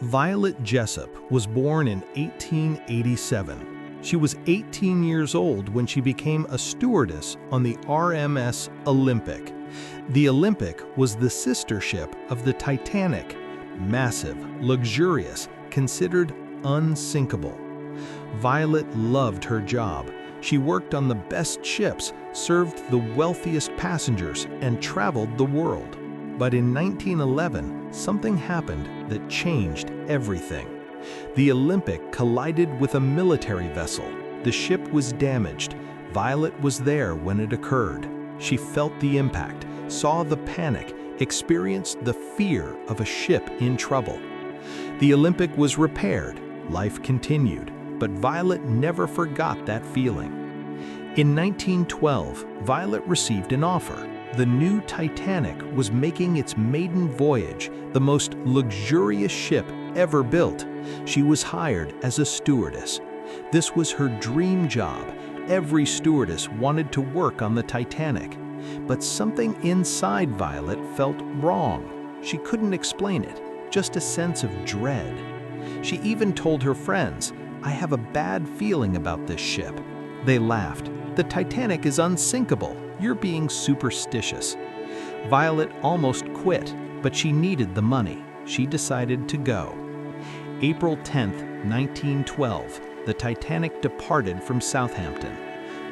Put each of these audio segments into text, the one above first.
Violet Jessob was born in 1887. She was 18 years old when she became a stewardess on the RMS Olympic. The Olympic was the sister ship of the Titanic, massive, luxurious, considered unsinkable. Violet loved her job. She worked on the best ships, served the wealthiest passengers, and traveled the world. But in 1911, something happened that changed everything. The Olympic collided with a military vessel. The ship was damaged. Violet was there when it occurred. She felt the impact, saw the panic, experienced the fear of a ship in trouble. The Olympic was repaired. Life continued, but Violet never forgot that feeling. In 1912, Violet received an offer. The new Titanic was making its maiden voyage, the most luxurious ship ever built. She was hired as a stewardess. This was her dream job. Every stewardess wanted to work on the Titanic. But something inside Violet felt wrong. She couldn't explain it, just a sense of dread. She even told her friends, "I have a bad feeling about this ship." They laughed. "The Titanic is unsinkable. You're being superstitious." Violet almost quit, but she needed the money. She decided to go. April 10th, 1912, the Titanic departed from Southampton.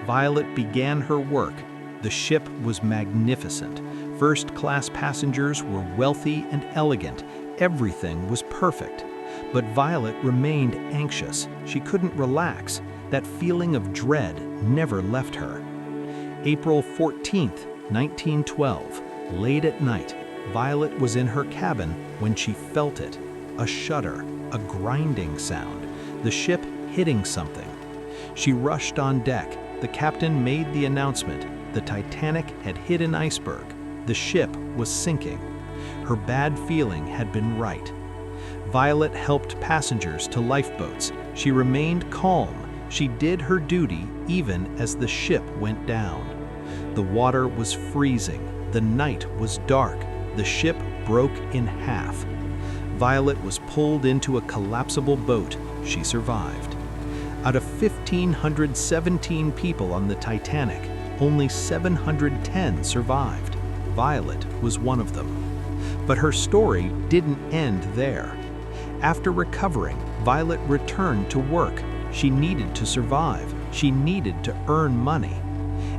Violet began her work. The ship was magnificent. First-class passengers were wealthy and elegant. Everything was perfect. But Violet remained anxious. She couldn't relax. That feeling of dread never left her. April 14th, 1912, late at night, Violet was in her cabin when she felt it. A shudder, a grinding sound, the ship hitting something. She rushed on deck. The captain made the announcement. The Titanic had hit an iceberg. The ship was sinking. Her bad feeling had been right. Violet helped passengers to lifeboats. She remained calm. She did her duty even as the ship went down. The water was freezing. The night was dark. The ship broke in half. Violet was pulled into a collapsible boat. She survived. Out of 1,517 people on the Titanic, only 710 survived. Violet was one of them. But her story didn't end there. After recovering, Violet returned to work. She needed to survive. She needed to earn money.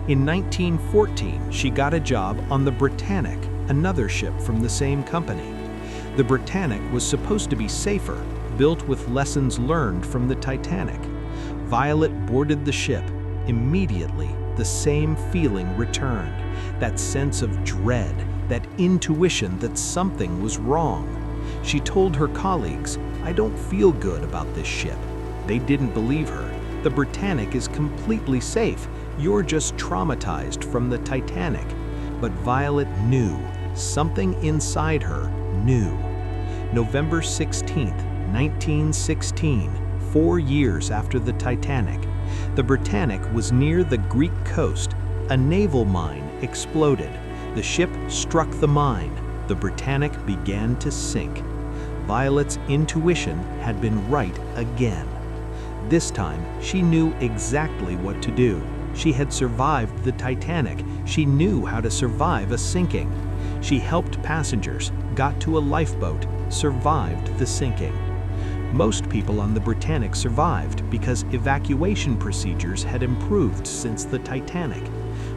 In 1914, she got a job on the Britannic, another ship from the same company. The Britannic was supposed to be safer, built with lessons learned from the Titanic. Violet boarded the ship. Immediately, the same feeling returned, that sense of dread, that intuition that something was wrong. She told her colleagues, "I don't feel good about this ship." They didn't believe her. "The Britannic is completely safe. You're just traumatized from the Titanic." But Violet knew. Something inside her knew. November 16th, 1916, 4 years after the Titanic, the Britannic was near the Greek coast. A naval mine exploded. The ship struck the mine. The Britannic began to sink. Violet's intuition had been right again. This time, she knew exactly what to do. She had survived the Titanic. She knew how to survive a sinking. She helped passengers, got to a lifeboat, survived the sinking. Most people on the Britannic survived because evacuation procedures had improved since the Titanic.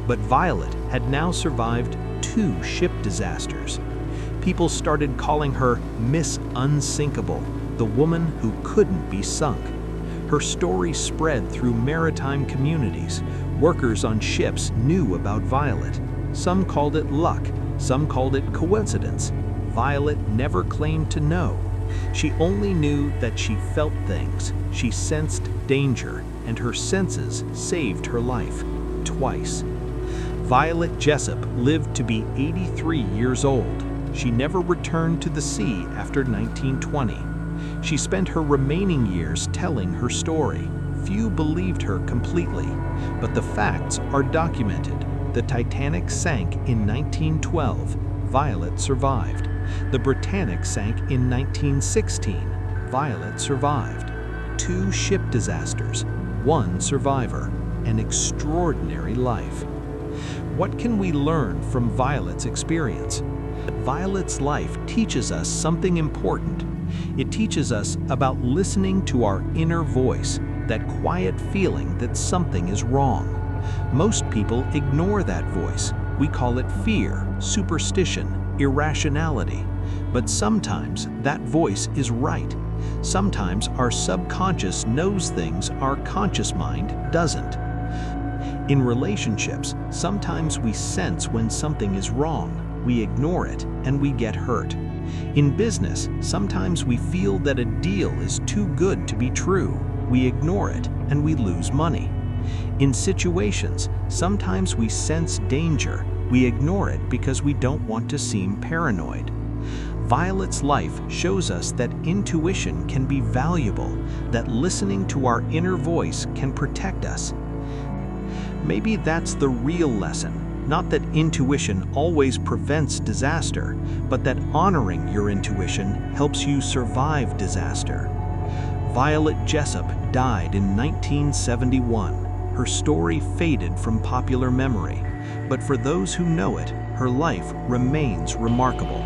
But Violet had now survived 2 ship disasters. People started calling her Miss Unsinkable, the woman who couldn't be sunk. Her story spread through maritime communities. Workers on ships knew about Violet. Some called it luck, some called it coincidence. Violet never claimed to know. She only knew that she felt things. She sensed danger, and her senses saved her life. Twice. Violet Jessob lived to be 83 years old. She never returned to the sea after 1920. She spent her remaining years telling her story. Few believed her completely, but the facts are documented. The Titanic sank in 1912. Violet survived. The Britannic sank in 1916. Violet survived. 2 ship disasters, 1 survivor, an extraordinary life. What can we learn from Violet's experience? Violet's life teaches us something important. It teaches us about listening to our inner voice, that quiet feeling that something is wrong. Most people ignore that voice. We call it fear, superstition, irrationality. But sometimes that voice is right. Sometimes our subconscious knows things our conscious mind doesn't. In relationships, sometimes we sense when something is wrong, we ignore it, and we get hurt. In business, sometimes we feel that a deal is too good to be true, we ignore it, and we lose money. In situations, sometimes we sense danger, we ignore it because we don't want to seem paranoid. Violet's life shows us that intuition can be valuable, that listening to our inner voice can protect us. Maybe that's the real lesson, not that intuition always prevents disaster, but that honoring your intuition helps you survive disaster. Violet Jessob died in 1971. Her story faded from popular memory, but for those who know it, her life remains remarkable.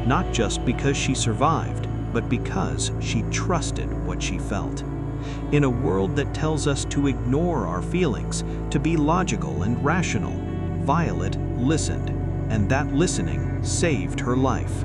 Not just because she survived, but because she trusted what she felt. In a world that tells us to ignore our feelings, to be logical and rational, Violet listened, and that listening saved her life.